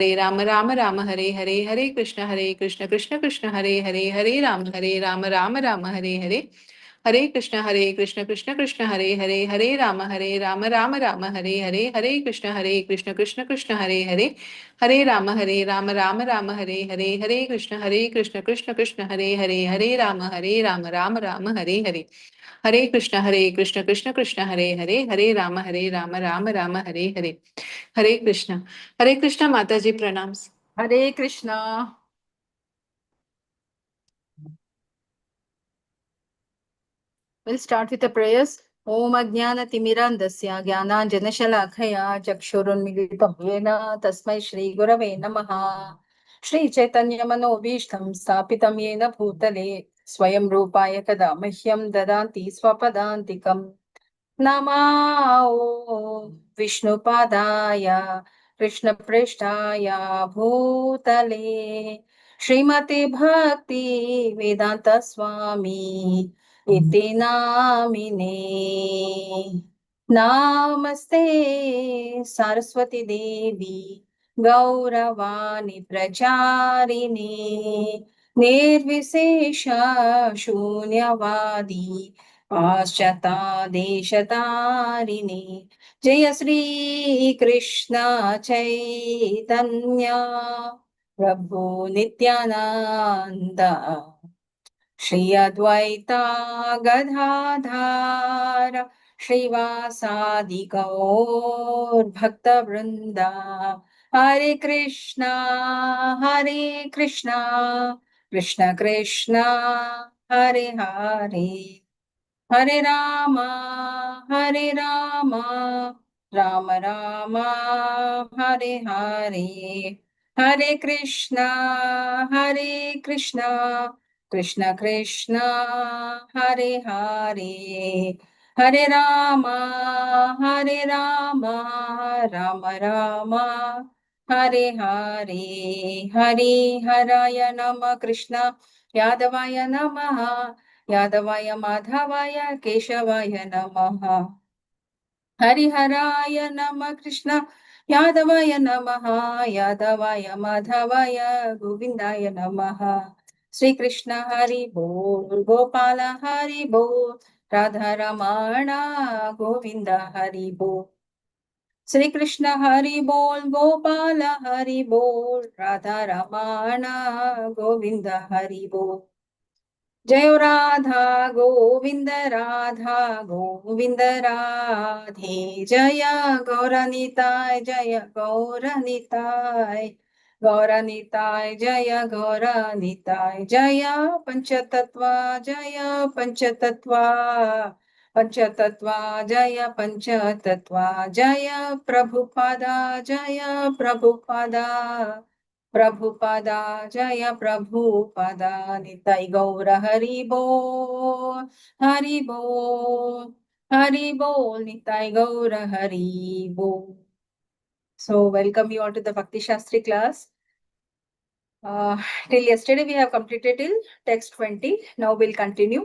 Hare Rama Rama Rama Hare Hare Hare Krishna Krishna Krishna Hare Hare Hare Rama Rama Rama Hare Hare Hare Krishna Krishna Krishna Hare Hare Hare Rama Rama Rama Hare Hare Hare Krishna Krishna Krishna Hare Hare Hare Rama Rama Rama Hare Hare Hare Krishna Krishna Krishna Hare Hare Hare Rama Rama Hare Hare Hare Krishna Krishna Krishna Hare Hare Hare Rama Rama Rama Hare Hare Hare Krishna Mataji pranams. Hare Krishna. We'll start with the prayers. Om Ajnana Timirandasya Jnana Shalakaya Chakshurunmilitam Yena Tasmai Shri Gurave Namaha. Shri Chaitanya Manobishtam Stapitam Yena Bhutale Swayam Rupaya Kada Mahyam Dadanti Swapadantikam Namao Vishnupadaya Krishna Prishtaya Bhutale Srimati Bhakti Vedanta Swami Iti Namine Namaste Saraswati Devi Gauravani Pracharini Nirvisesha Shunyavadi Paschata Deshatarini Jaya Sri Krishna Chaitanya Prabhu Nityananda Shri Advaita Gadadhara Srivasadi Gaur Bhakta Vrinda Hare Krishna Krishna Krishna Hare Hare Hare Rama Rama Rama Hare Hare Hare Krishna Krishna Krishna Hare Hare Hare Rama Rama Rama Hare Hare Hari Haraya Nama Krishna Yadavaya Namaha Yadavaya Madhavaya Keshavaya Namaha Hariharaya Nama Krishna Yadavaya Namaha Yadavaya Madhavaya Govindaya Namaha Sri Krishna Hari Bol Gopala Hari Bol Radha Ramana Govinda Hari Bol Sri Krishna Hari Bol Gopala Hari Bol Radha Ramana Govinda Hari Bol जय राधा गोविंद राधे जय गौरनिताय गौरनिताय जय गौरनिताय जय पंचतत्वा पंचतत्वा जय पंचतत्वा जय प्रभुपादा प्रभुपादा जय प्रभुपादा निताय गौर हरि बोल निताय गौर हरि बोल. So welcome you all to the Bhakti Shastri class. Till yesterday we have completed till text 20. Now we'll continue.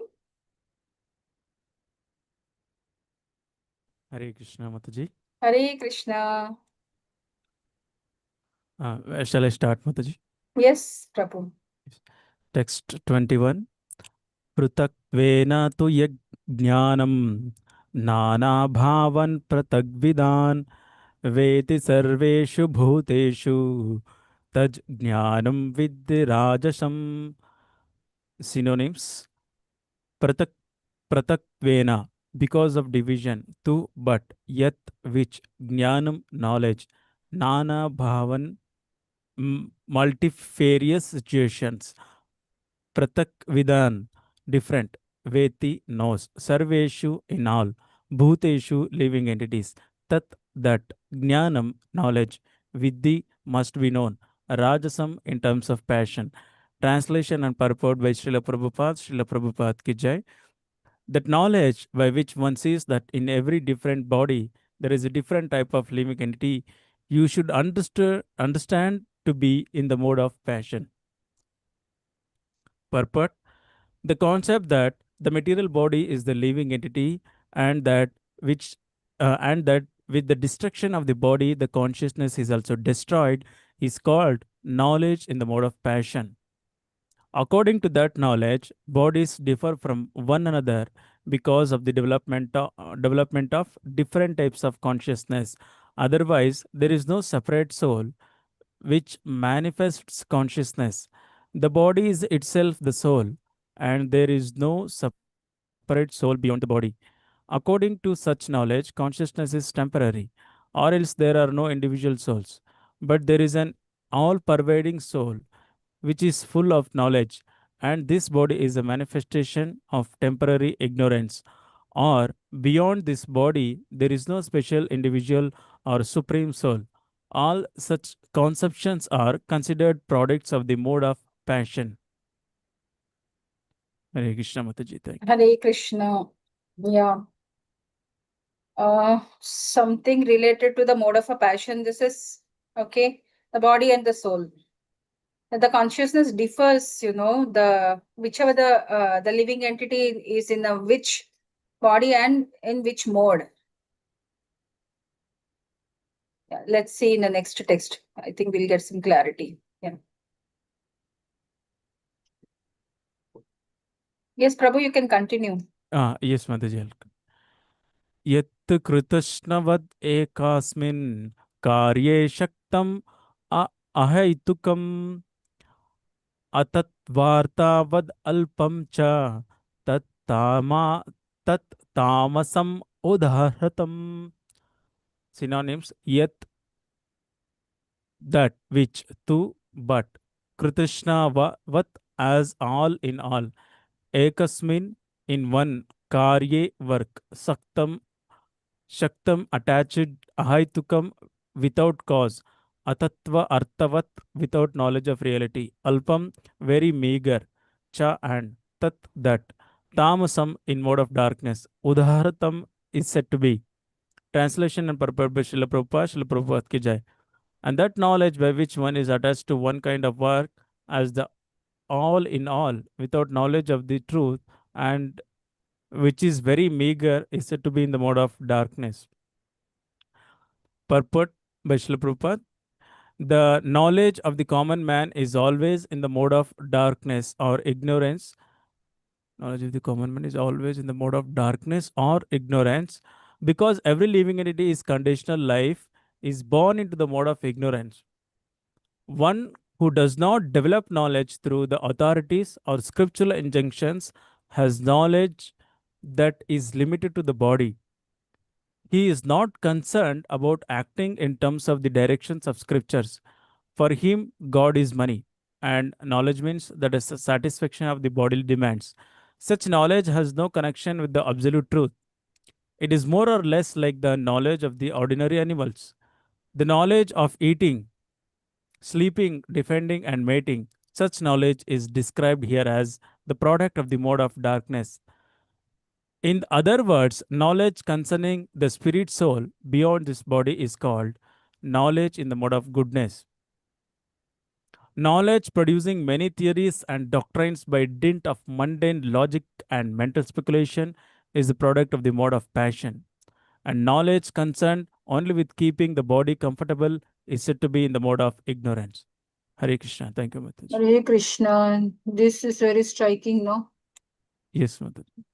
Hare Krishna Mataji. Hare Krishna. Shall I start, Mataji? Yes, Prabhu. Text 21. Prutatvena tu yajnanam nana bhavan pratagvidan veti sarveshu bhuteshu taj jnanam vidhi rajasam. Synonyms. Pratatvena, because of division, tu, but, yat, which, jnanam, knowledge, nana bhavan, multifarious situations, pratak vidan, different, veti, knows, sarveshu, in all, bhuteshu, living entities, tat, that, jnanam, knowledge, vidhi, must be known, rajasam, in terms of passion. Translation and purport by Srila Prabhupada ki jai. That knowledge by which one sees that in every different body there is a different type of living entity, you should understand to be in the mode of passion. Purport: the concept that the material body is the living entity, and that with the destruction of the body, the consciousness is also destroyed, is called knowledge in the mode of passion. According to that knowledge, bodies differ from one another because of the development of different types of consciousness. Otherwise, there is no separate soul which manifests consciousness. The body is itself the soul, and there is no separate soul beyond the body. According to such knowledge, consciousness is temporary, or else there are no individual souls. But there is an all pervading soul which is full of knowledge, and this body is a manifestation of temporary ignorance. Or beyond this body, there is no special individual or supreme soul. All such conceptions are considered products of the mode of passion. Hare Krishna Mataji, thank you. Hare Krishna. Yeah. Something related to the mode of a passion. This is okay. The body and the soul. The consciousness differs, the whichever the living entity is in a which body and in which mode. Yeah, let's see in the next text. I think we'll get some clarity. Yeah. Yes, Prabhu, you can continue. Yes, Mataji. यत् कृतश्नवद् एकस्मिन् कार्ये शक्तम् अहैतुकम् अतत्वार्तावद् अल्पं च तत्तामा तत्तामसम् उदाहृतम्. Synonyms: yet, that, which, to, but, kritishna vat, as, all, in all, ekasmin, in one, karye, work, saktam, shaktam, attached, ahaitukam, without cause, atatva, arthavat, without knowledge of reality, alpam, very meager, cha, and, tat, that, tamasam, in mode of darkness, udharatam, is said to be. Translation and purport by Srila Prabhupada, Srila Prabhupada ki jai. And that knowledge by which one is attached to one kind of work as the all in all, without knowledge of the truth, and which is very meager, is said to be in the mode of darkness. Purport by Srila Prabhupada. The knowledge of the common man is always in the mode of darkness or ignorance. Knowledge of the common man is always in the mode of darkness or ignorance, because every living entity is conditional life, is born into the mode of ignorance. One who does not develop knowledge through the authorities or scriptural injunctions has knowledge that is limited to the body. He is not concerned about acting in terms of the directions of scriptures. For him, God is money, and knowledge means that is the satisfaction of the bodily demands. Such knowledge has no connection with the absolute truth. It is more or less like the knowledge of the ordinary animals. The knowledge of eating, sleeping, defending, and mating. Such knowledge is described here as the product of the mode of darkness. In other words, knowledge concerning the spirit soul beyond this body is called knowledge in the mode of goodness. Knowledge producing many theories and doctrines by dint of mundane logic and mental speculation is the product of the mode of passion. And knowledge concerned only with keeping the body comfortable is said to be in the mode of ignorance. Hare Krishna. Thank you, Mataji. Hare Krishna. This is very striking, no? Yes, Mataji.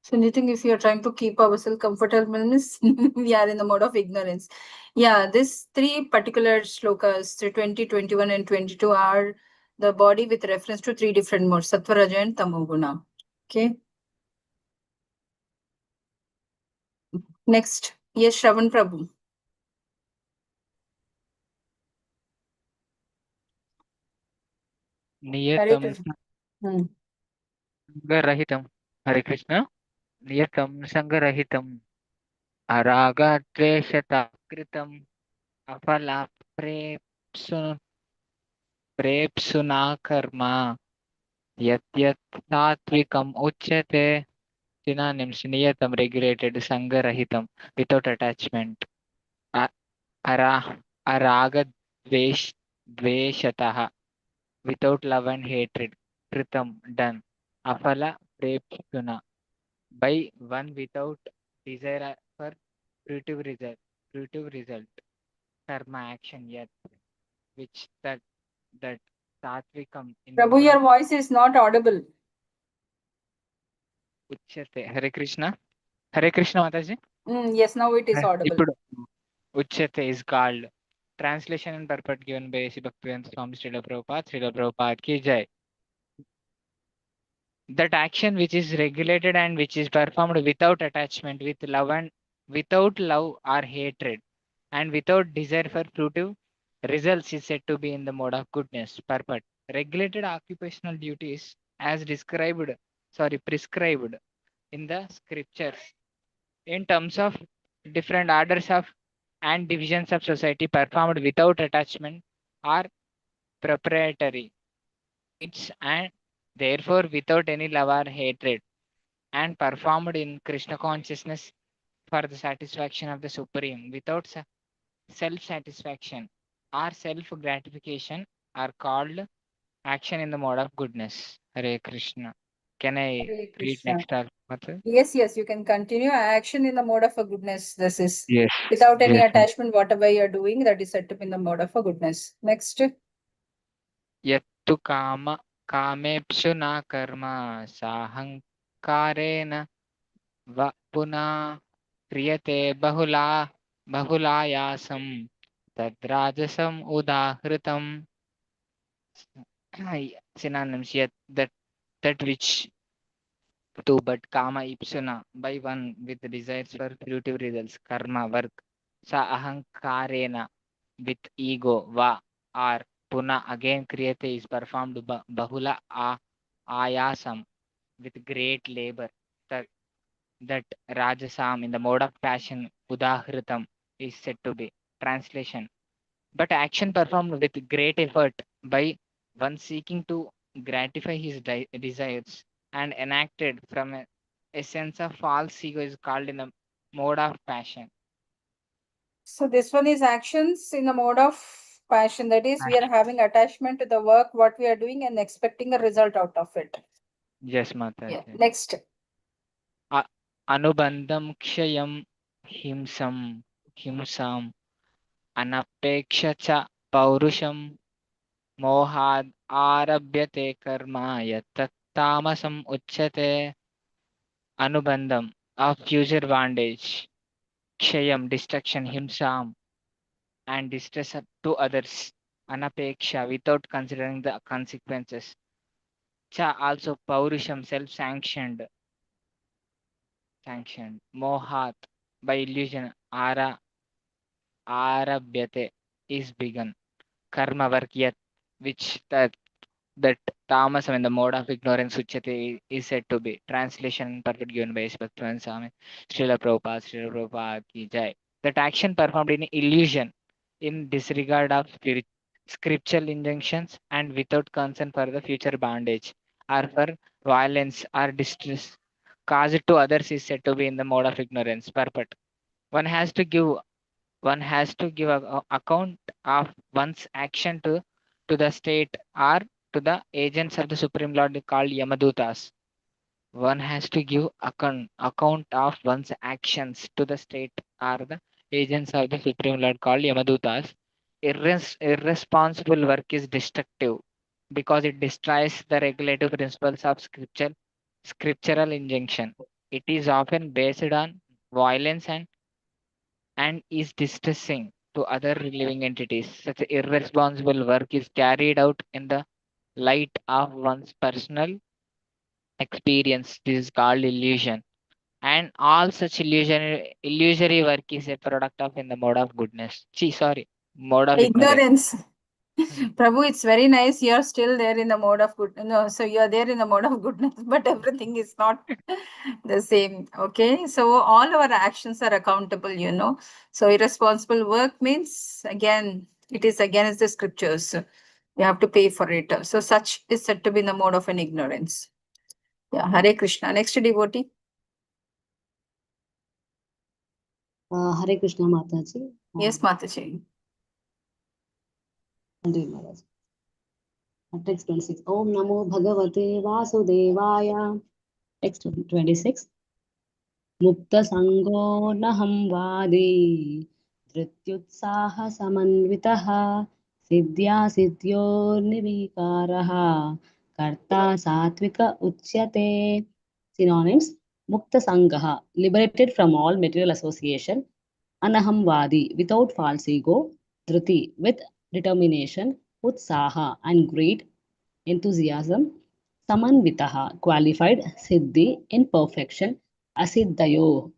So you think if you are trying to keep ourselves comfortable, means we are in the mode of ignorance. Yeah, these three particular shlokas, 20, 21, and 22, are the body with reference to three different modes, Sattva, Raja, and Tamoguna. Okay. Next, yes, Shravan Prabhu. नियतं Hmm. सङ्गरहितं हरे कृष्ण नियतं सङ्गरहितम् अरागद्वेषताकृतम् अफलाप्रेप्सु प्रेप्सुना कर्म यत् सात्विकम् उच्यते synonyms नियतं regulated सङ्गरहितं without attachment द्वेषतः without love and hatred kritam done afala prepsuna by one without desire for fruitive result karma action yet which that Satvikam in the Prabhu, mode your of voice is not audible. Uchyate. Hare Krishna. Hare Krishna Mataji. Yes, now it is audible. Ippudu Uchyate is called. Translation and purport given by Sri Bhaktivedanta Swami Srila Prabhupada. Srila Prabhupada ki jai. That action which is regulated and which is performed without attachment, with love and without love or hatred, and without desire for fruitive results is said to be in the mode of goodness, purport. Regulated occupational duties as prescribed in the scriptures in terms of different orders of and divisions of society performed without attachment are proprietary. It's and therefore without any love or hatred, and performed in Krishna consciousness for the satisfaction of the Supreme without self-satisfaction or self-gratification are called action in the mode of goodness. Hare Krishna. Can I Hare read Krishna. next Mata? Yes, you can continue. Action in the mode of a goodness. This is Yes. without any Yes. attachment, whatever you're doing, that is set up in the mode of a goodness. Next. Yattu kamepsu na karma sahankarena va puna kriyate bahulayasam tadrajasam udahritam. Synonyms. Yet that which to but kama ipsuna by one with desires for fruitive results, karma work, sa ahankarena with ego, va or puna again kriyate is performed bahula ayasam with great labor, that rajasam in the mode of passion, udahritam is said to be. Translation. But action performed with great effort by one seeking to gratify his desires and enacted from a sense of false ego is called in the mode of passion. So this one is actions in the mode of passion. That is, we are having attachment to the work, what we are doing, and expecting a result out of it. Yes, Mata. Yeah. Next. Anubandham kshayam himsam anapeksha cha paurusham mohad arabhyate karma yatat tamasam uchyate. Anubandham of future bondage, kshayam destruction, himsam and distress to others, anapeksha without considering the consequences, cha also paurusham sanctioned, mohat by illusion, arabhyate is begun, karma work yet which that tamasam in the mode of ignorance uchyate is said to be. Translation perfect given by Bhaktivedanta Swami Srila Prabhupada ki jai. That action performed in illusion, in disregard of scriptural injunctions and without concern for the future bondage or for violence or distress caused to others is said to be in the mode of ignorance. Purport. One has to give account of one's action to the state or to the agents of the Supreme Lord called Yamadutas. One has to give account of one's actions to the state or the agents of the Supreme Lord called Yamadutas. Irresponsible work is destructive because it destroys the regulative principles of scriptural injunction. It is often based on violence and is distressing to other living entities. Such irresponsible work is carried out in the light of one's personal experience. This is called illusion. And all such illusory work is a product of in the mode of goodness. Mode of ignorance. Prabhu, it's very nice. You're still there in the mode of good. No, so you're there in the mode of goodness, but everything is not the same. Okay. So all our actions are accountable. So irresponsible work means it is against the scriptures. You have to pay for it. So such is said to be in the mode of an ignorance. Yeah. Hare Krishna. Next devotee. Hare Krishna Mataji. Yes, Mataji. Maharaj. Text 26. Om Namo Bhagavate Vasudevaya. Text 26. Mukta Sango Naham Vadi Dhrityutsaha Samanvitaha Siddhya siddhyornivikaaraha karta satvika uchyate. Synonyms: Mukta Sangaha, liberated from all material association. Anahamvadi, without false ego. Dhruti, with determination. Utsaha, and great enthusiasm. Samanvitaha, qualified. Siddhi, in perfection. Asiddhayo,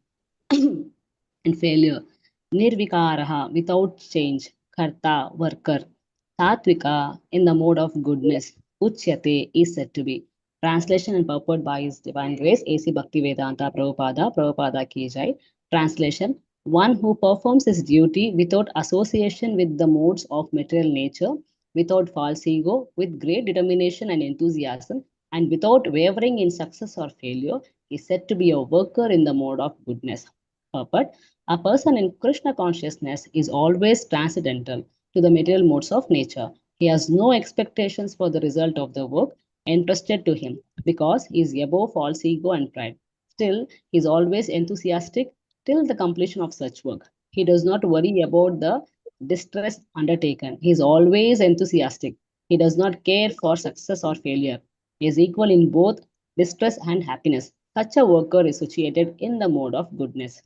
and failure. Nirvikaraha, without change. Karta, worker. Satvika, in the mode of goodness. Uchyate, is said to be. Translation and purport by His Divine Grace, A.C. Bhaktivedanta Prabhupada, Prabhupada Ki Jai. Translation: One who performs his duty without association with the modes of material nature, without false ego, with great determination and enthusiasm, and without wavering in success or failure, is said to be a worker in the mode of goodness. Purport: A person in Krishna consciousness is always transcendental to the material modes of nature. He has no expectations for the result of the work entrusted to him because he is above false ego and pride. Still, he is always enthusiastic till the completion of such work. He does not worry about the distress undertaken. He is always enthusiastic. He does not care for success or failure. He is equal in both distress and happiness. Such a worker is situated in the mode of goodness.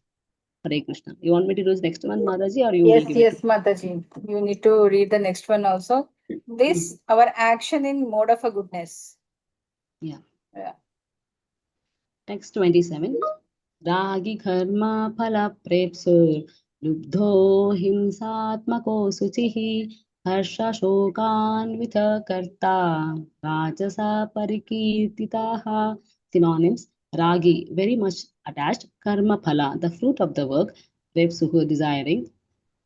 Hare Krishna. You want me to do this next one, Mataji, or you will Yes, give it yes, Mataji. You need to read the next one also. This, our action in mode of a goodness. Yeah. Yeah. Text 27. Ragi karma phala prepsur lubdho himsatmako suchihi harsha shokanvitha karta rajasa parikirtitaha. Synonyms: Ragi, very much attached. Karma phala, the fruit of the work. Prepsuhu, desiring.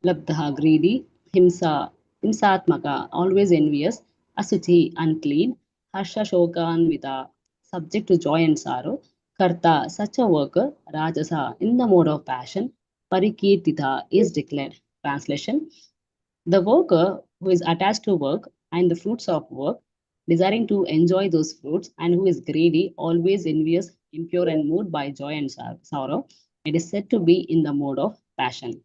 Labdha, greedy. Himsa, himsatmaka, always envious. Asuchi, unclean. Harsha shokanvita, subject to joy and sorrow. Karta, such a worker. Rajasa, in the mode of passion. Parikirtita, is declared. Translation: The worker who is attached to work and the fruits of work, desiring to enjoy those fruits, and who is greedy, always envious, impure, and moved by joy and sorrow, it is said to be in the mode of passion.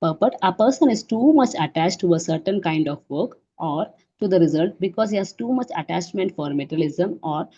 Purport: A person is too much attached to a certain kind of work or to the result because he has too much attachment for materialism or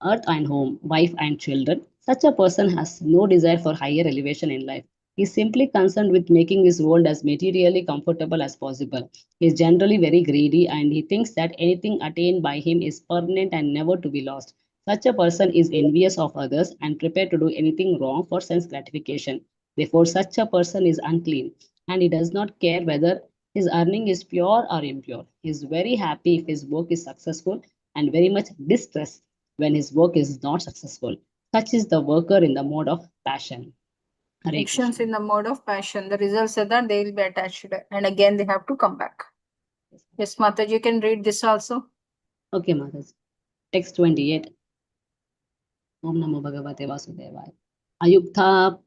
earth and home, wife and children. Such a person has no desire for higher elevation in life. He is simply concerned with making his world as materially comfortable as possible. He is generally very greedy and he thinks that anything attained by him is permanent and never to be lost. Such a person is envious of others and prepared to do anything wrong for sense gratification. Therefore, such a person is unclean and he does not care whether his earning is pure or impure. He is very happy if his work is successful and very much distressed when his work is not successful. Such is the worker in the mode of passion. Hare Actions Krishna. in the mode of passion. The results are that they will be attached and again they have to come back. Yes, Mataji, you can read this also. Okay, Maharaj. Text 28. Om Namo Bhagavate Vasudevaya. Ayukta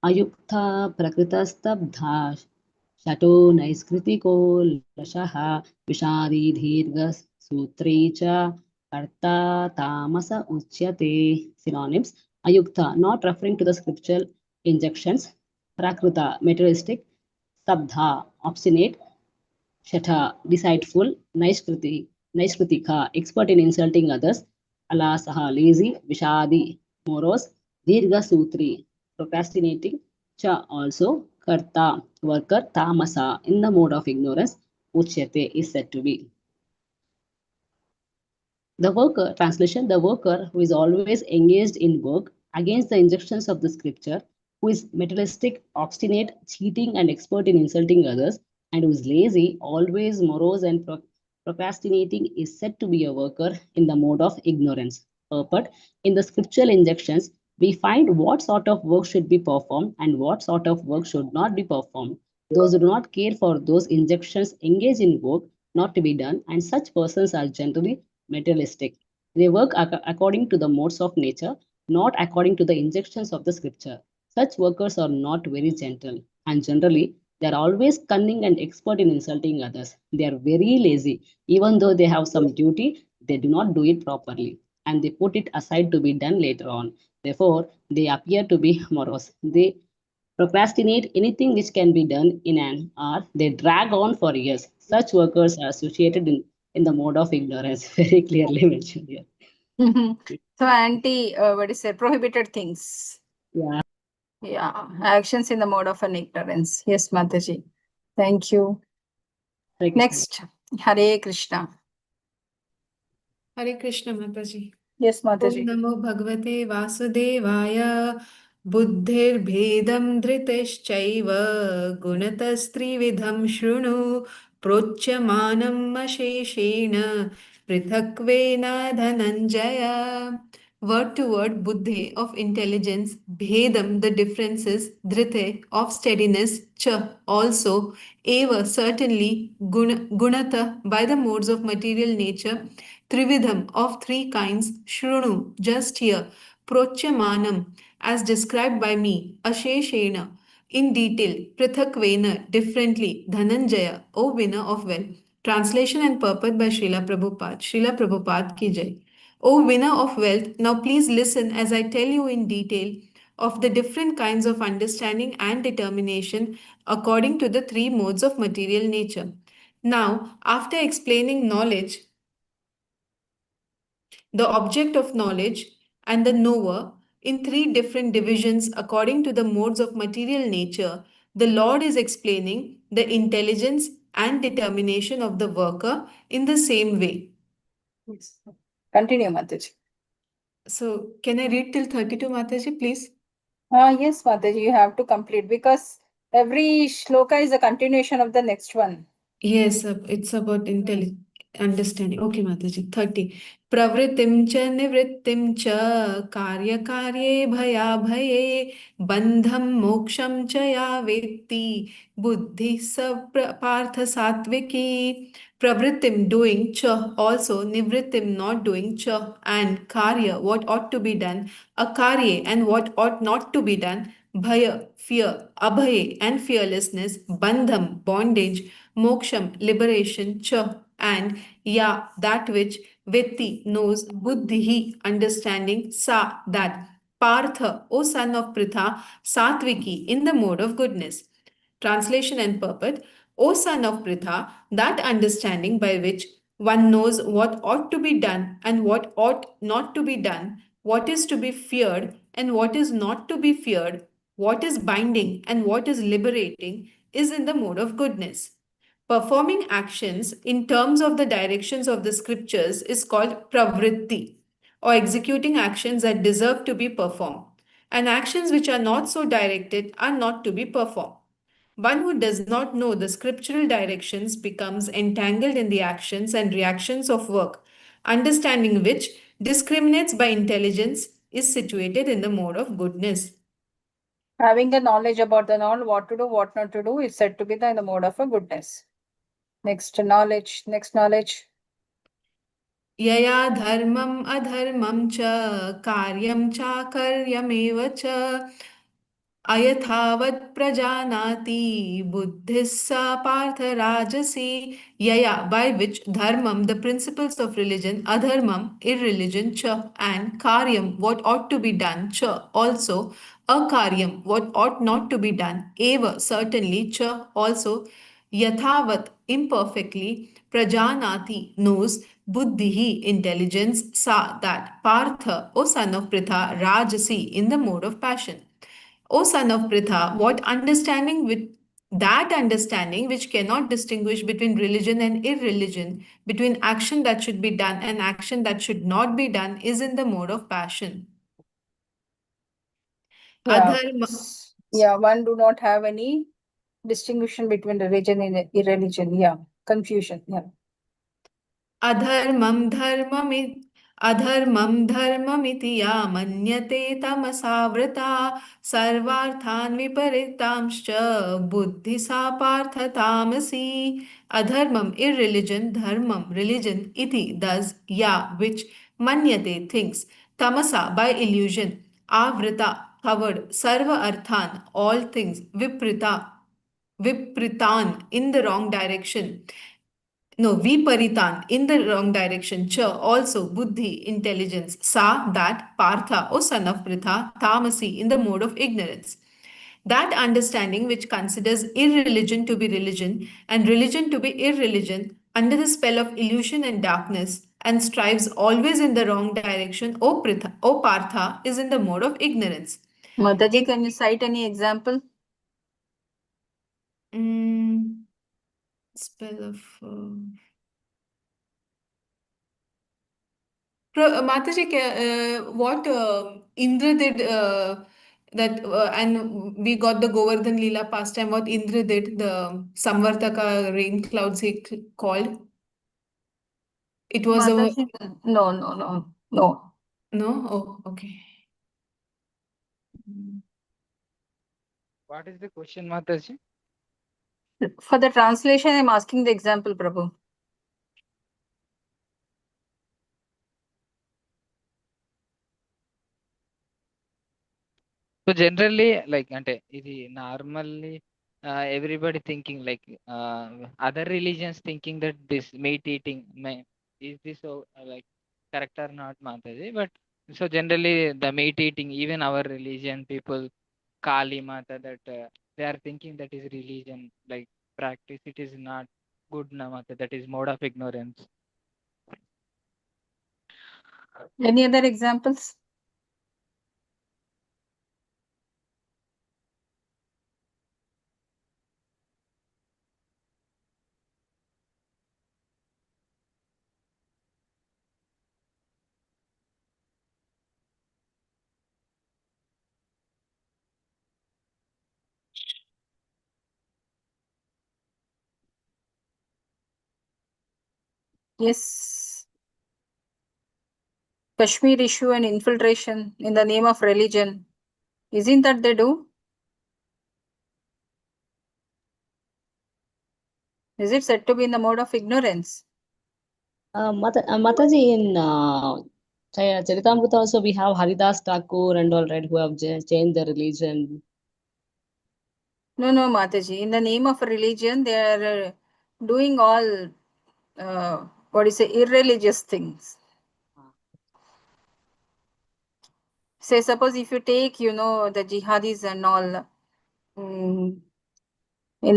Ayukta Prakritastabdha Shato Naiskritiko Lashaha Vishadi Dhirga Sutri Cha Karta Tamasa Uchyate. Synonyms: Ayukta, not referring to the scriptural injunctions. Prakrita, materialistic. Stabdha, obstinate. Shatha, deceitful. Naiskritika, expert in insulting others. Alasaha, lazy. Vishadi, morose. Dirga Sutri, procrastinating. Cha, also. Karta, worker. Tamasa, in the mode of ignorance. Uchyate, is said to be. The worker, translation: the worker who is always engaged in work against the injunctions of the scripture, who is materialistic, obstinate, cheating, and expert in insulting others, and who is lazy, always morose, and procrastinating, is said to be a worker in the mode of ignorance. Purport: in the scriptural injunctions, we find what sort of work should be performed and what sort of work should not be performed. Those who do not care for those injunctions engage in work not to be done, and such persons are generally materialistic. They work according to the modes of nature, not according to the injunctions of the scripture. Such workers are not very gentle, and generally, they are always cunning and expert in insulting others. They are very lazy. Even though they have some duty, they do not do it properly, and they put it aside to be done later on. Therefore, they appear to be morose. They procrastinate anything which can be done in an hour. They drag on for years. Such workers are associated in the mode of ignorance, very clearly mentioned here. So what is it? Prohibited things. Yeah. Yeah, actions in the mode of an ignorance. Yes, Mataji. Thank you. Hare Krishna. Next, Hare Krishna. Hare Krishna, Mataji. Yes, Om Mataji. Namo Bhagavate Vasudevaya Buddhirбедам Dhritaश्चैव Gunatastrividham Shृणु Prochyamanam Asheshena Prithakvena Dhananjaya. Word to word, Buddhi of intelligence, Bhedam the differences, Dhrite of steadiness, Cha also, Eva certainly, Gunata by the modes of material nature, Trividham of three kinds, Shrunu just here, Prochyamanam as described by me, Asheshena in detail, Prithakvena differently, Dhananjaya, O winner of wealth. Translation and purport by Srila Prabhupada. Srila Prabhupada ki jai. O winner of wealth, now please listen as I tell you in detail of the different kinds of understanding and determination according to the three modes of material nature. Now, after explaining knowledge, the object of knowledge, and the knower in three different divisions according to the modes of material nature, the Lord is explaining the intelligence and determination of the worker in the same way. Yes. Continue, Mataji. So, can I read till 32, Mataji, please? Yes, Mataji, you have to complete because every shloka is a continuation of the next one. Yes, it's about understanding. Okay, Mataji. 30. Pravritim cha nivrittim cha karye bhaya bandham moksham cha ya vetti buddhi sa partha satviki. Pravritim doing cha also nivrittim not doing cha and karya what ought to be done akarye and what ought not to be done bhaya fear abhay and fearlessness bandham bondage moksham liberation cha and ya that which vetti knows buddhihi understanding sa that partha o son of pritha satviki in the mode of goodness. Translation and purport. O son of Pritha, that understanding by which one knows what ought to be done and what ought not to be done, what is to be feared and what is not to be feared, what is binding and what is liberating, is in the mode of goodness. Performing actions in terms of the directions of the scriptures is called pravritti, or executing actions that deserve to be performed, and actions which are not so directed are not to be performed. One who does not know the scriptural directions becomes entangled in the actions and reactions of work, understanding which discriminates by intelligence is situated in the mode of goodness. Having a knowledge about the all, what to do, what not to do, is said to be in the mode of a goodness. Next knowledge. यया धर्मम् अधर्मं च कार्यं चाकर्यमेव च अयथावत् प्रजानाति बुद्धिः सा पार्थ राजसी. Yaya by which dharmam the principles of religion, adharmam irreligion cha and karyam what ought to be done cha also, akaryam what ought not to be done, eva certainly cha also, yathavat imperfectly, prajanati knows, buddhihi intelligence, sa that, partha o son of pritha, rajasi in the mode of passion. O son of Pritha, what understanding with that understanding which cannot distinguish between religion and irreligion, between action that should be done and action that should not be done, is in the mode of passion. Yeah. Adharma. Yeah, one do not have any distinction between religion and irreligion. Yeah, confusion. Yeah. अधर्मं धर्ममिति या मन्यते तमसावृता सर्वार्थान् विपरीतांश्च बुद्धि सा पार्थ तामसी. Adharmam irreligion, dharmam religion, iti thus, ya which, manyate thinks, tamasa by illusion, avrita covered, sarva arthan all things, vipritan in the wrong direction, no, viparitan, in the wrong direction. Cha, also, buddhi, intelligence. Sa, that, partha, O son of Pritha, tamasi, in the mode of ignorance. That understanding which considers irreligion to be religion and religion to be irreligion under the spell of illusion and darkness and strives always in the wrong direction, O Partha, is in the mode of ignorance. Mataji, can you cite any example? Spell of... Mataji, what Indra did and we got the Govardhan Leela pastime, what Indra did, the Samvartaka rain clouds he called. It was Mataji, no. no? Oh, okay. What is the question, Mataji? For the translation, I'm asking the example, Prabhu. So generally, like, ante ఇది normally everybody thinking like other religions thinking that this meat eating is this so like correct or not, Mataji? But so generally the meat eating, even our religion people, Kali Mata, that they are thinking that is religion, like practice. It is not good, na Mata. That is mode of ignorance. Any other examples? Yes. Kashmir issue and infiltration in the name of religion. Isn't that they do? Is it said to be in the mode of ignorance? Mataji, in Charitamrita also we have Haridas Thakur and all, right, who have changed their religion. No, Mataji. In the name of religion, they are doing all, irreligious things. Say, suppose if you take, the jihadis and all, in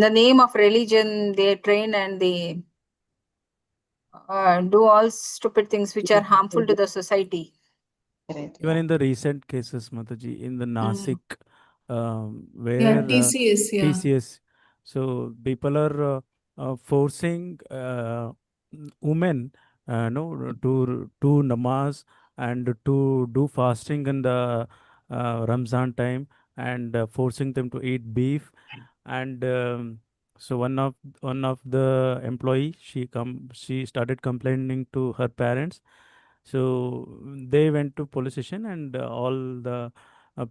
the name of religion, they train and they do all stupid things which are harmful to the society. Correct, Even yeah. in the recent cases, Mataji, in the Nasik, Yeah, where TCS, yeah. TCS, so people are forcing women, no, to namaz and to do fasting in the Ramzan time, and forcing them to eat beef. And so one of the employee, she started complaining to her parents. So they went to police station, and all the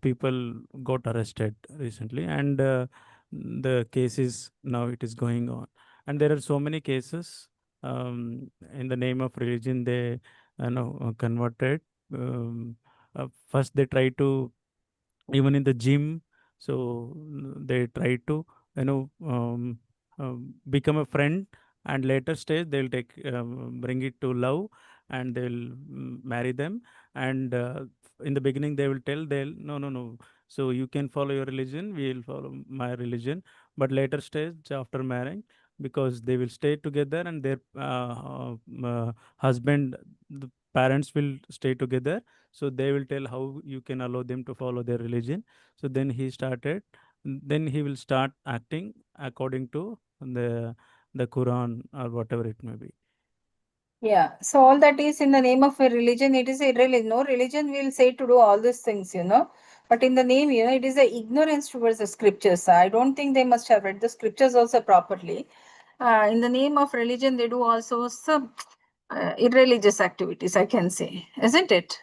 people got arrested recently, and the case is now it is going on. And there are so many cases, in the name of religion they converted. First they try to, even in the gym, so they try to become a friend, and later stage they'll take bring it to love, and they'll marry them. And in the beginning they will tell, they'll no, so you can follow your religion, we will follow my religion. But later stage after marrying, because they will stay together, and their husband, the parents will stay together, so they will tell how you can allow them to follow their religion. So then he will start acting according to the Quran or whatever it may be. Yeah. So all that is in the name of a religion, it is irreligion. No religion will say to do all these things, But in the name, it is a ignorance towards the scriptures. I don't think they must have read the scriptures also properly. In the name of religion, they do also some irreligious activities, I can say. Isn't it?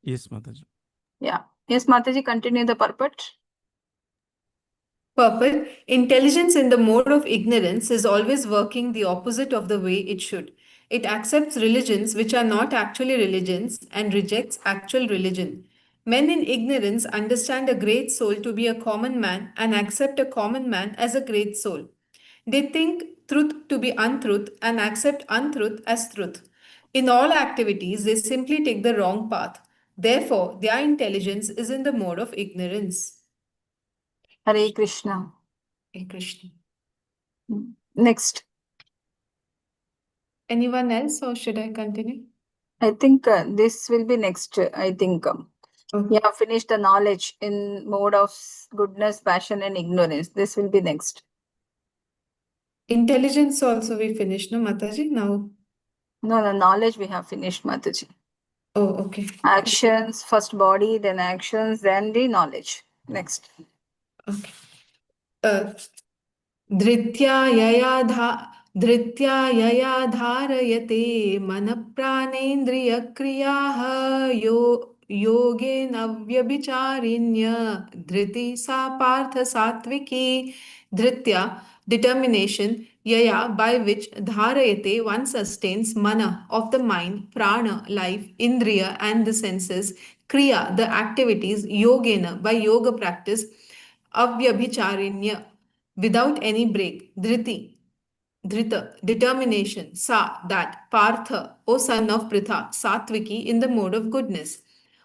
Yes, Mataji. Yeah. Yes, Mataji, continue the purport. Purport: intelligence in the mode of ignorance is always working the opposite of the way it should. It accepts religions which are not actually religions and rejects actual religion. Men in ignorance understand a great soul to be a common man and accept a common man as a great soul. They think truth to be untruth and accept untruth as truth. In all activities, they simply take the wrong path. Therefore, their intelligence is in the mode of ignorance. Hare Krishna. Hare Krishna. Next, Anyone else, or should I continue? I think this will be next. I think Okay. we have finished the knowledge in mode of goodness, passion, and ignorance. This will be next. Intelligence also we finished, no, Mataji? Now. No, the knowledge we have finished, Mataji. Oh, okay. Actions, first body, then actions, then the knowledge. Next. Okay. धृत्या यया धारयते मनःप्राणेन्द्रियक्रियाः योगेन व्यभिचारिण्य धृति सा पार्थ सात्विकी धृत्या determination yaya by which dharayate one sustains mana of the mind prana life indriya and the senses kriya the activities yogena by yoga practice avyabhicharinya without any break. Dhriti, Dhrita, determination. Sa, that. Partha, O son of Pritha, Satviki, in the mode of goodness.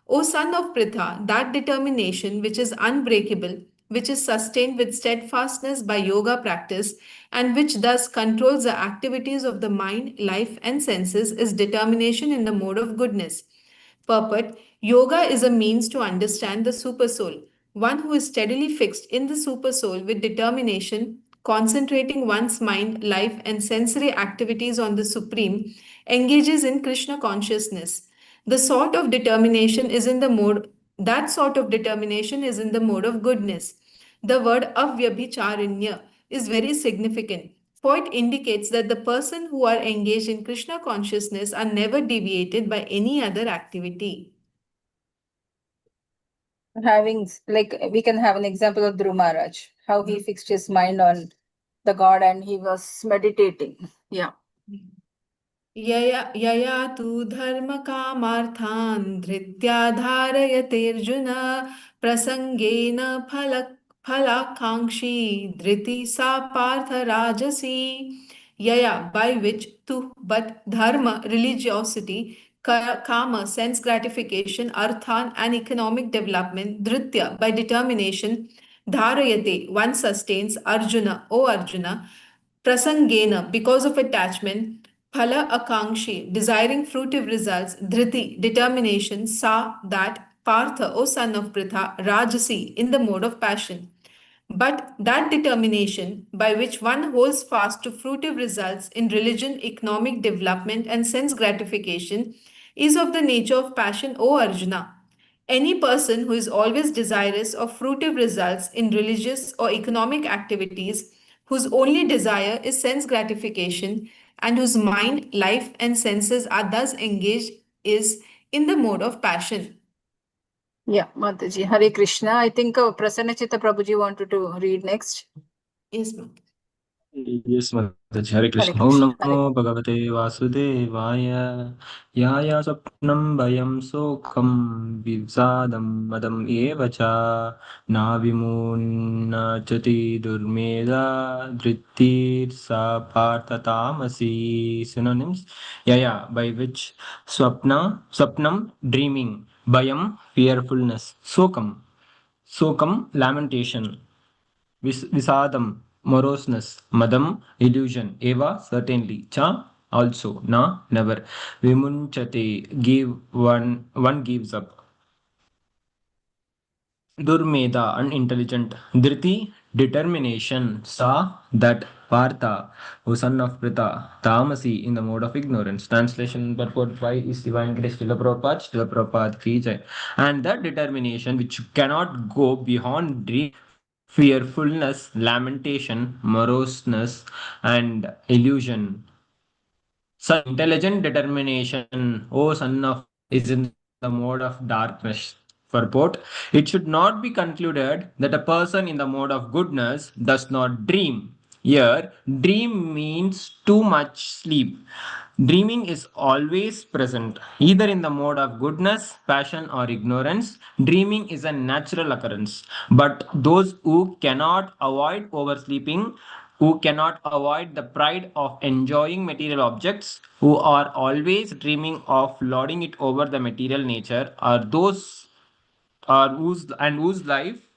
O son of Pritha, that determination which is unbreakable, which is sustained with steadfastness by yoga practice, and which thus controls the activities of the mind, life, and senses, is determination in the mode of goodness. Purport: Yoga is a means to understand the Supersoul. One who is steadily fixed in the Supersoul with determination, concentrating one's mind, life, and sensory activities on the Supreme, engages in Krishna consciousness. The sort of determination is in the mode that sort of determination is in the mode of goodness. The word avyabhicharinya is very significant, for it indicates that the person who are engaged in Krishna consciousness are never deviated by any other activity. Having, like, we can have an example of Dhruv Maharaj, how he fixed his mind on the God and he was meditating. Yeah. यया तु धर्मकामार्थान् धृत्या धारयतेऽर्जुन प्रसङ्गेन फलाकाङ्क्षी धृति सा पार्थ राजसी yaya by which to but dharma religiosity kama sense gratification arthan and economic development dhritya by determination dharayate one sustains arjuna o arjuna prasangena because of attachment phala akankshi desiring fruitive results dhriti determination sa that partha o son of pritha rajasi in the mode of passion but that determination by which one holds fast to fruitive results in religion, economic development, and sense gratification is of the nature of passion, O Arjuna. Any person who is always desirous of fruitive results in religious or economic activities, whose only desire is sense gratification, and whose mind, life, and senses are thus engaged, is in the mode of passion. Yeah, Mataji. Hare Krishna. I think Prasanna Prabhuji wanted to read next. Yes, ma'am. Yes, Mataji. Hare Krishna. Hare Om Krishna. Namo Bhagavate Vasudevaya. Yaya Sapnam Bayam Sokam Vivsadam Madam Evacha Na Vimunachati Durmeda Drittir Sa Parthatamasi. Synonyms: Yaya, by which; Sapnam, dreaming; Bayam, fearfulness; Sokam, lamentation; Visadam, moroseness; Madam, illusion; Eva, certainly; Cha, also; Na, never; Vimunchate, give; one gives up; Durmeda, unintelligent; Dhriti, determination; Sa, that; Partha, O son of Pritha; Tamasi, in the mode of ignorance. Translation purport by is Divine Grace Srila Prabhupada, Srila Prabhupada Ki Jai. And that determination which cannot go beyond dream, fearfulness, lamentation, moroseness, and illusion. Such intelligent determination, O son of Pritha, is in the mode of darkness. Purport: It should not be concluded that a person in the mode of goodness does not dream. Here, dream means too much sleep. Dreaming is always present, either in the mode of goodness, passion, or ignorance. Dreaming is a natural occurrence. But those who cannot avoid oversleeping, who cannot avoid the pride of enjoying material objects, who are always dreaming of lording it over the material nature, are those are whose and whose life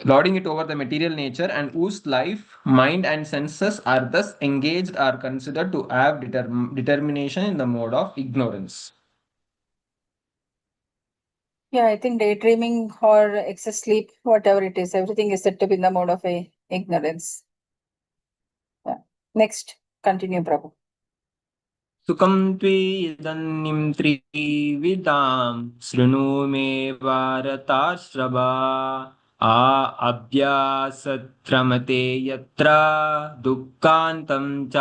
lording it over the material nature, and whose life, mind, and senses are thus engaged are considered to have determination in the mode of ignorance. Yeah, I think daydreaming or excess sleep, whatever it is, everything is said to be in the mode of ignorance. Yeah. Next, continue, Prabhu. सुखं त्वेदन्यं त्रिविधां शृणु मे भारताश्रवा अभ्यासत्रमते यत्र दुःखान्तं च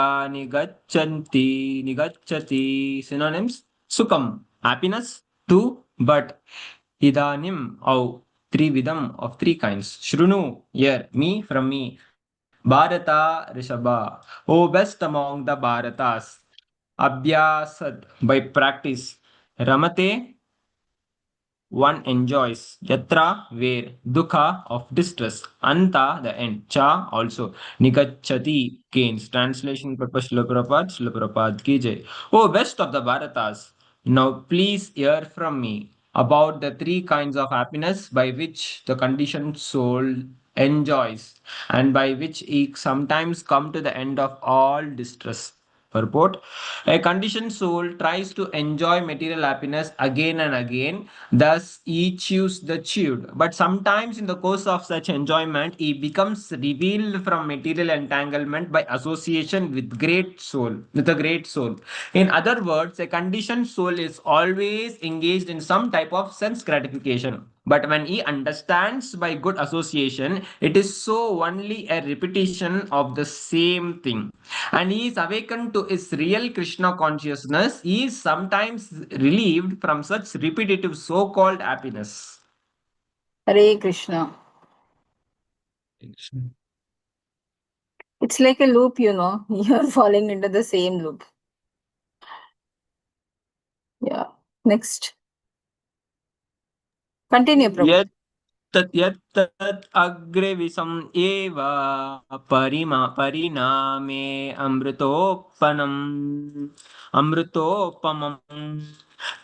निगच्छति. Synonyms: Sukham, happiness; two, but; Idanim, au, trividam, of three kinds; Shrunu, hear; me, from me; Bharata Rishabha, O best among the Bharatas; Abhyasad, by practice; Ramate, one enjoys; Yatra, where; Dukha, of distress; Anta, the end; Cha, also; Nigachati, gains. Translation purpose: Shila Prabhupada ki jai. O best of the Bharatas, now please hear from me about the three kinds of happiness by which the conditioned soul enjoys, and by which he sometimes come to the end of all distress. Purport: a conditioned soul tries to enjoy material happiness again and again, thus he chews the chewed. But sometimes, in the course of such enjoyment, he becomes revealed from material entanglement by association with a great soul. In other words, a conditioned soul is always engaged in some type of sense gratification. But when he understands by good association, it is so only a repetition of the same thing, and he is awakened to his real Krishna consciousness, he is sometimes relieved from such repetitive so called happiness. Hare Krishna. It's like a loop, you're falling into the same loop. Yeah. Next. Continue, Prabhu. यत् अग्रे विषम् एव परिणामे अमृतोपमम्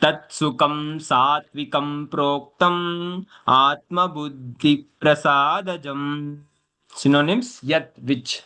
तत् सुखं सात्विकं प्रोक्तम् आत्मबुद्धिप्रसादजम्. Synonyms: yat, which;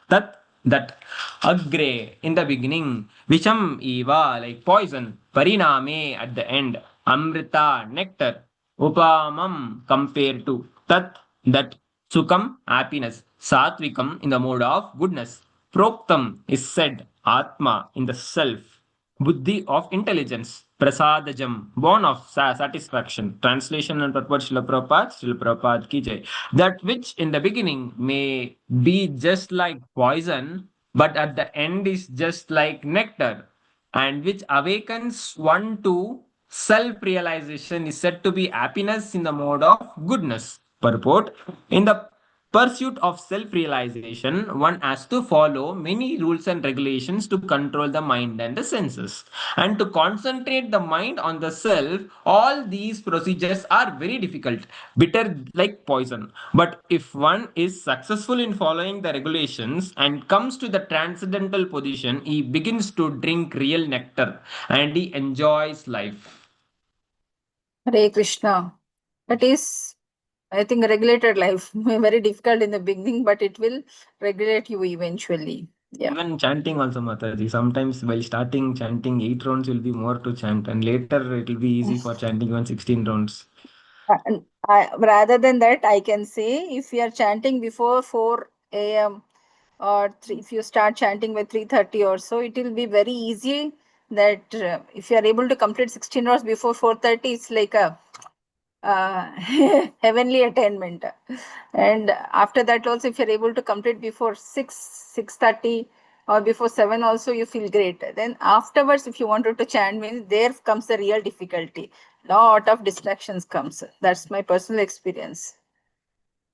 tat, that; agre, in the beginning; visham, eva, like poison; pariname, at the end; amrita, nectar; upamam, compared to; tat, that; sukham, happiness; satvikam, in the mode of goodness; proktam, is said; atma, in the self; buddhi, of intelligence; prasadajam, born of satisfaction. Translation and purport: Srila Prabhupada ki jai. That which in the beginning may be just like poison, but at the end is just like nectar, and which awakens one to self realization, is said to be happiness in the mode of goodness. Purport: in the pursuit of self realization, one has to follow many rules and regulations to control the mind and the senses, and to concentrate the mind on the self. All these procedures are very difficult, bitter like poison. But if one is successful in following the regulations and comes to the transcendental position, he begins to drink real nectar and he enjoys life. Hare Krishna. That is, I think, regulated life. Very difficult in the beginning, but it will regulate you eventually. Yeah. Even chanting also, Mataji. Sometimes while starting chanting, 8 rounds will be more to chant, and later it will be easy for chanting even 16 rounds. And rather than that, I can say if you are chanting before 4 a.m. or if you start chanting by 3:30 or so, it will be very easy that if you are able to complete 16 hours before 4:30, it's like a heavenly attainment. And after that also, if you're able to complete before 6:30 or before 7 also, you feel great. Then afterwards, if you wanted to chant, means there comes the real difficulty. Lot of distractions comes. That's my personal experience.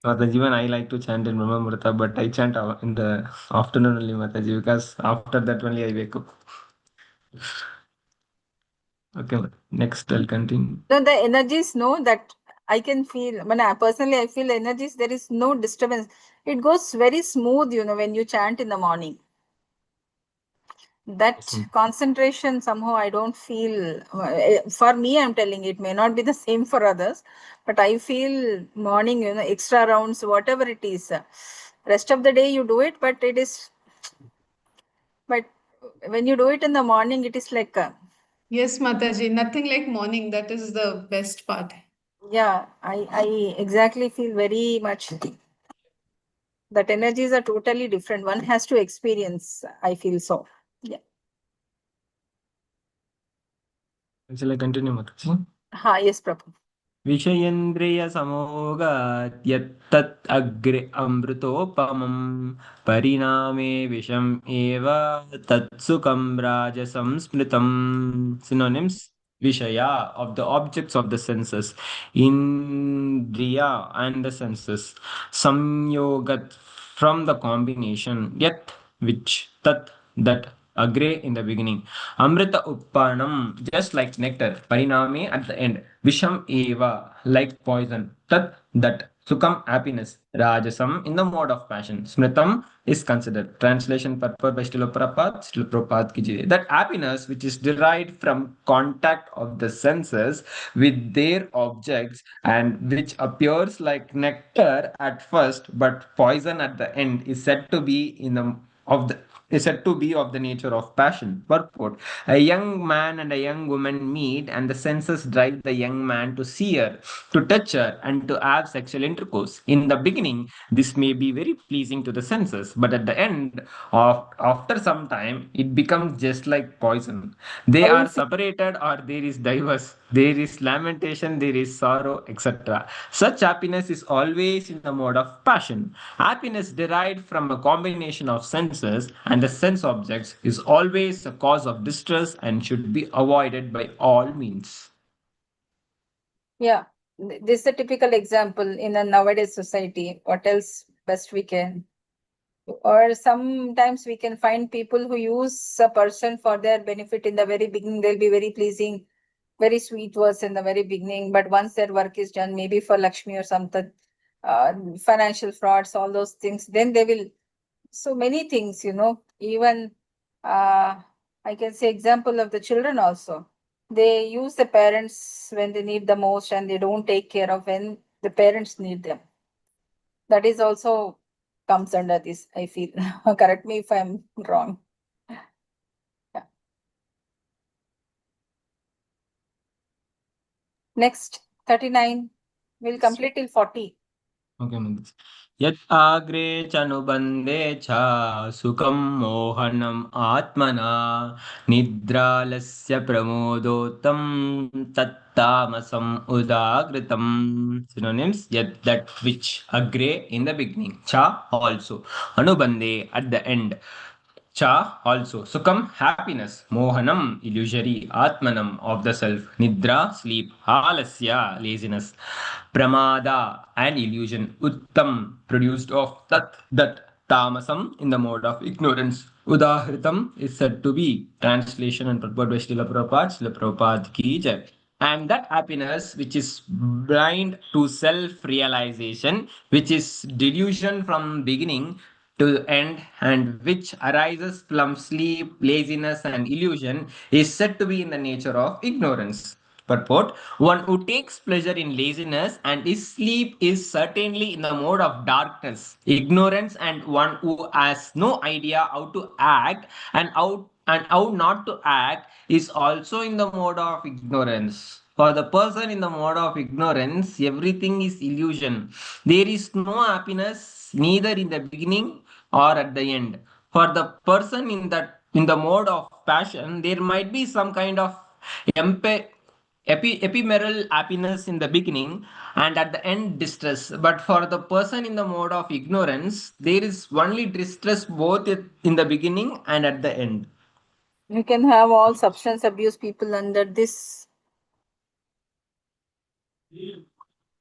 Mataji, even I like to chant in Brahma Murta, but I chant in the afternoon only, Mataji, because after that only I wake up. Okay, next I'll continue. So the energies, no, that I can feel. When personally I feel energies, there is no disturbance. It goes very smooth, when you chant in the morning. that concentration somehow I don't feel, for me I'm telling, it may not be the same for others, but I feel morning, extra rounds, whatever it is, rest of the day you do it, but when you do it in the morning, it is like Yes, Mataji, nothing like morning. That is the best part. yeah, I exactly feel very much that energies are totally different. One has to experience, I feel so. Yeah. Shall I continue, Mataji? Yes, Prabhu. विषयेन्द्रियसमोगात् यत्तत् अग्रे अमृतोपमं परिणामे विषम् एव तत्सुखं राजसं स्मृतम्. Synonyms: Vishaya, of the objects of the senses, Indriya, and the senses, Samyogat, from the combination, Yat, which, Tat, that, Agre, in the beginning, Amrita Uppanam, just like nectar, Pariname, at the end, Visham Eva, like poison, Tat, that, Sukham, happiness, Rajasam, in the mode of passion, Smritam, is considered. Translation purport by Srila Prabhupada, Srila Prabhupada ki jai. That happiness which is derived from contact of the senses with their objects and which appears like nectar at first but poison at the end is said to be in the of the is said to be of the nature of passion. Purport: a young man and a young woman meet, and the senses drive the young man to see her, to touch her, and to have sexual intercourse. In the beginning, this may be very pleasing to the senses, but at the end of after some time, it becomes just like poison. They How are you feel? separated, or there is divorce, there is lamentation, there is sorrow, etc. Such happiness is always in the mode of passion. Happiness derived from a combination of senses and the sense objects is always a cause of distress and should be avoided by all means. Yeah, this is a typical example in a nowadays society. What else best we can? Or sometimes we can find people who use a person for their benefit in the very beginning. They'll be very pleasing, very sweet words in the very beginning. But once their work is done, maybe for Lakshmi or something, financial frauds, all those things, then they will. So many things, even I can say example of the children also. They use the parents when they need the most and they don't take care of when the parents need them. That is also comes under this, I feel. Correct me if I'm wrong. Yeah. Next, 39. We'll complete till 40. Okay, Mandas. Yat agre chanubande cha sukam mohanam atmana nidralasya pramodotam tattamasam udagritam. Synonyms: yet, that which, agre, in the beginning, cha, also, anubande, at the end, cha, also, sukam, happiness, mohanam, illusory, atmanam, of the self, nidra, sleep, alasya, laziness, pramada, an illusion, uttam, produced of tat, that, tamasam, in the mode of ignorance, udahritam, is said to be. Translation and purport by Srila Prabhupada ki jai. And that happiness which is blind to self realization, which is delusion from beginning to end, and which arises from sleep, laziness, and illusion, is said to be in the nature of ignorance. Purport: one who takes pleasure in laziness and his sleep is certainly in the mode of darkness, ignorance, and one who has no idea how to act and how not to act is also in the mode of ignorance. For the person in the mode of ignorance, everything is illusion. There is no happiness neither in the beginning or at the end. For the person in the mode of passion, there might be some kind of empe, ephemeral happiness in the beginning and at the end distress. But for the person in the mode of ignorance, there is only distress both in the beginning and at the end. You can have all substance abuse people under this.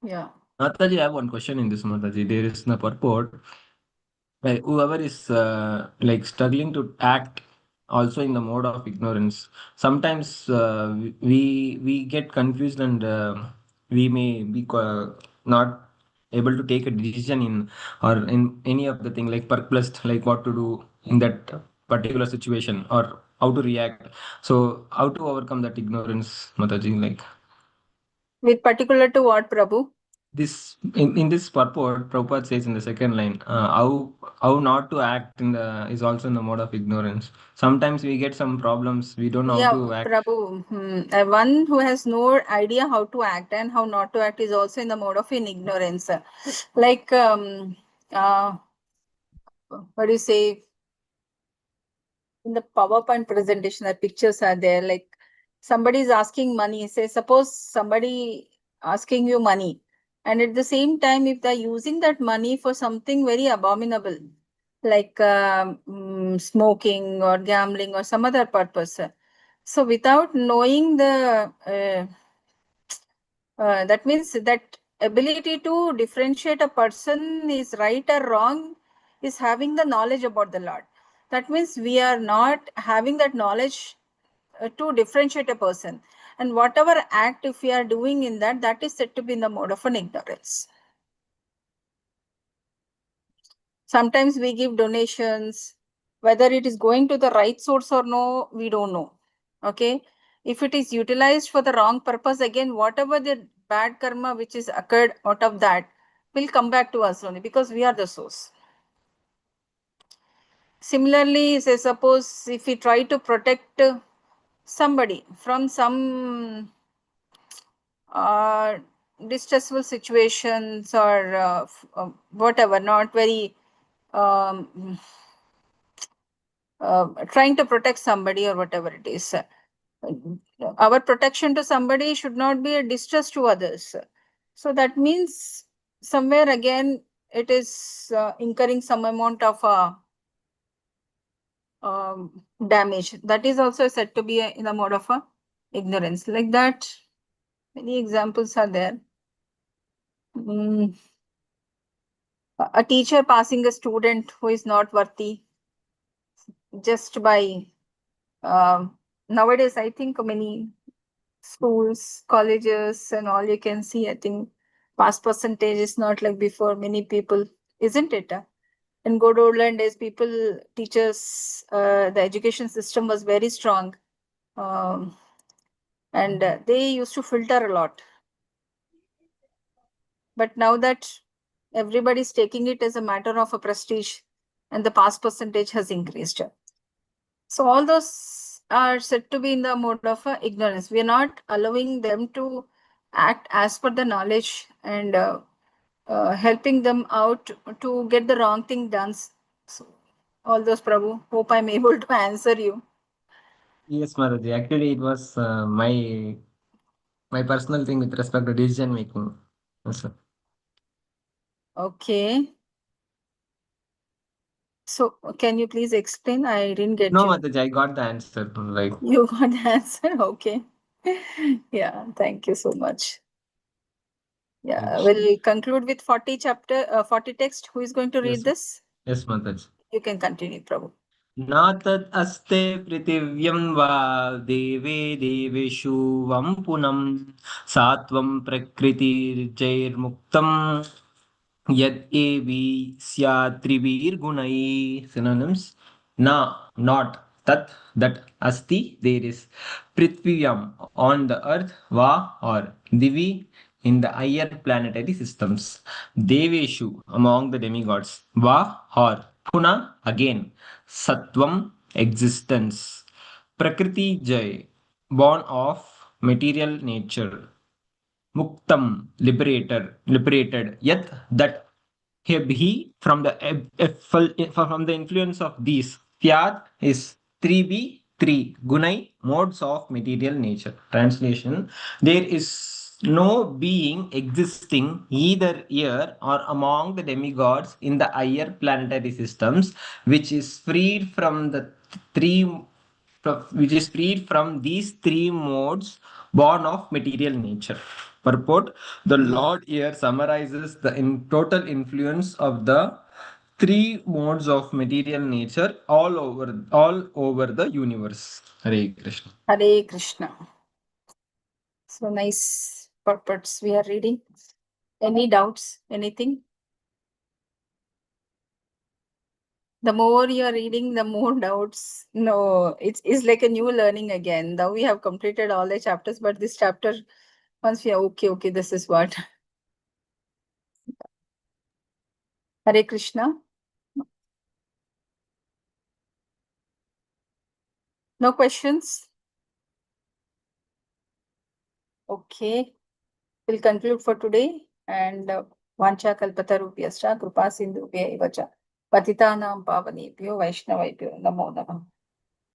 Yeah. Mataji, I have one question in this, Mataji. There is no purport. Like whoever is like struggling to act also in the mode of ignorance, sometimes we get confused and we may be not able to take a decision in or in any of the thing like perplexed like what to do in that particular situation or how to react. So how to overcome that ignorance, Mataji? Like With particular to what, Prabhu? this in this purport, Prabhupada says in the second line, how not to act in the is also in the mode of ignorance. Sometimes we get some problems, we don't know how Yeah, to act. Prabhu. One who has no idea how to act and how not to act is also in the mode of ignorance. Like, what do you say? In the PowerPoint presentation, the pictures are there. Like, somebody is asking money. Say, suppose somebody asking you money, and at the same time, if they're using that money for something very abominable, like smoking or gambling or some other purpose. So without knowing that means that ability to differentiate a person is right or wrong is having the knowledge about the Lord. That means we are not having that knowledge to differentiate a person. And whatever act if we are doing in that, that is said to be in the mode of an ignorance. Sometimes we give donations, whether it is going to the right source or no, we don't know. Okay. If it is utilized for the wrong purpose, again, whatever the bad karma which is occurred out of that will come back to us only because we are the source. Similarly, say suppose if we try to protect somebody from some distressful situations or whatever, not very trying to protect somebody or whatever it is. Our protection to somebody should not be a distress to others. So that means somewhere again it is incurring some amount of damage. That is also said to be in the mode of ignorance. Like that, many examples are there. A teacher passing a student who is not worthy just by nowadays, I think many schools, colleges, and all you can see, I think pass percentage is not like before. Many people, isn't it? In good old days, people, teachers, the education system was very strong, and they used to filter a lot. But now that everybody's taking it as a matter of a prestige, and the pass percentage has increased. So all those are said to be in the mode of ignorance. We are not allowing them to act as per the knowledge and helping them out to get the wrong thing done. So all those, Prabhu. Hope I'm able to answer you. Yes, Mataji. Actually, it was my personal thing with respect to decision making. Yes, sir. Okay. So can you please explain? I didn't get No, you. Mataji, I got the answer. Right. You got the answer. Okay. Yeah. Thank you so much. Yeah, we'll conclude with 40 chapter, 40 text. Who is going to read Yes, this? yes, Mataji. You can continue, Prabhu. न तद् अस्ते पृथिव्यं वा देवे देवेषु वं पुनं सात्वं प्रकृतिर्जैर्मुक्तं यद् एवि स्यात् त्रिभिर्गुणैः. Synonyms: na, not, tat, that, asti, there is, prithvivyam, on the earth, va, or divi, in the higher planetary systems, deveshu, among the demigods, va, or puna, again, satvam, existence, prakriti jay, born of material nature, muktam, liberated, yet, that, he, from the from the influence of these, Fyat is 3b 3 gunai, modes of material nature. Translation: there is no being existing either here or among the demigods in the higher planetary systems which is freed from the three which is freed from these three modes born of material nature. Purport: the Lord here summarizes the total influence of the three modes of material nature all over the universe. Hare Krishna. Hare Krishna. So nice purports we are reading. Any doubts? Anything? The more you're reading, the more doubts. No, it's like a new learning again. Now we have completed all the chapters, but this chapter, once we are okay, this is what. Hare Krishna. No questions? Okay. We'll conclude for today. And Vancha Kalpatarubhyascha Kripa Sindhubhya Evacha Patitanam Pavanebhyo Vaishnavabhyo Namo Namah.